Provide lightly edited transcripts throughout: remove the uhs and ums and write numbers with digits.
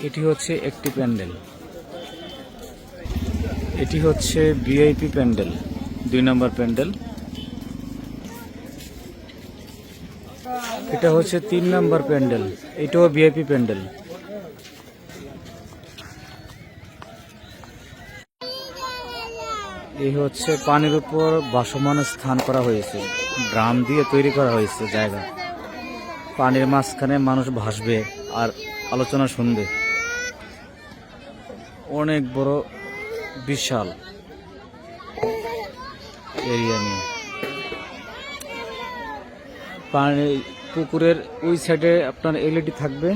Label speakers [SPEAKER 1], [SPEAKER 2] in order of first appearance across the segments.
[SPEAKER 1] এটি হচ্ছে একটি প্যান্ডেল, এটি হচ্ছে ভিআইপি প্যান্ডেল, 2 নম্বর প্যান্ডেল। এটা হচ্ছে 3 নম্বর প্যান্ডেল, এটাও ভিআইপি প্যান্ডেল। এই হচ্ছে পানির উপর ভাসমান স্থান করা হয়েছে, ড্রাম দিয়ে তৈরি করা হয়েছে জায়গা। পানির মাঝখানে মানুষ ভাসবে আর আলোচনা শুনবে। অনেক বড় বিশাল এরিয়া নিয়ে। পানি পুকুরের ওই সাইডে আপনার এলইডি থাকবে,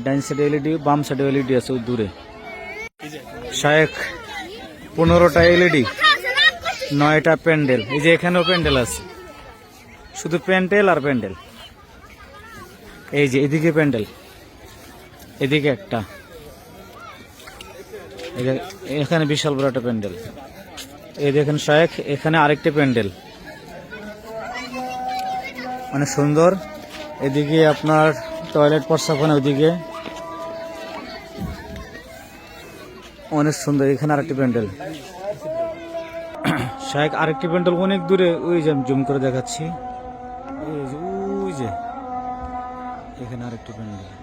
[SPEAKER 1] ডাইন সাইডে এলইডি, বাম সাইডে এলইডি আছে দূরে। শায়েখ 15টা এলইডি, 9টা প্যান্ডেল। এই যে এখানেও প্যান্ডেল আছে, শুধু প্যান্ডেল আর প্যান্ডেল। এই যে এদিকে প্যান্ডেল, এদিকে একটা, এখানে বিশাল বড় একটা প্যান্ডেল। এই দেখেন শায়েখ, এখানে আরেকটা প্যান্ডেল অনেক সুন্দর। এদিকে আপনার টয়লেট প্রস্রাবখানা, ওইদিকে অনেক সুন্দর। এখানে আরেকটি প্যান্ডেল শায়েখ, আরেকটি প্যান্ডেল অনেক দূরে, ওই যে আমি জুম করে দেখাচ্ছি, ওই যে এখানে আরেকটি প্যান্ডেল।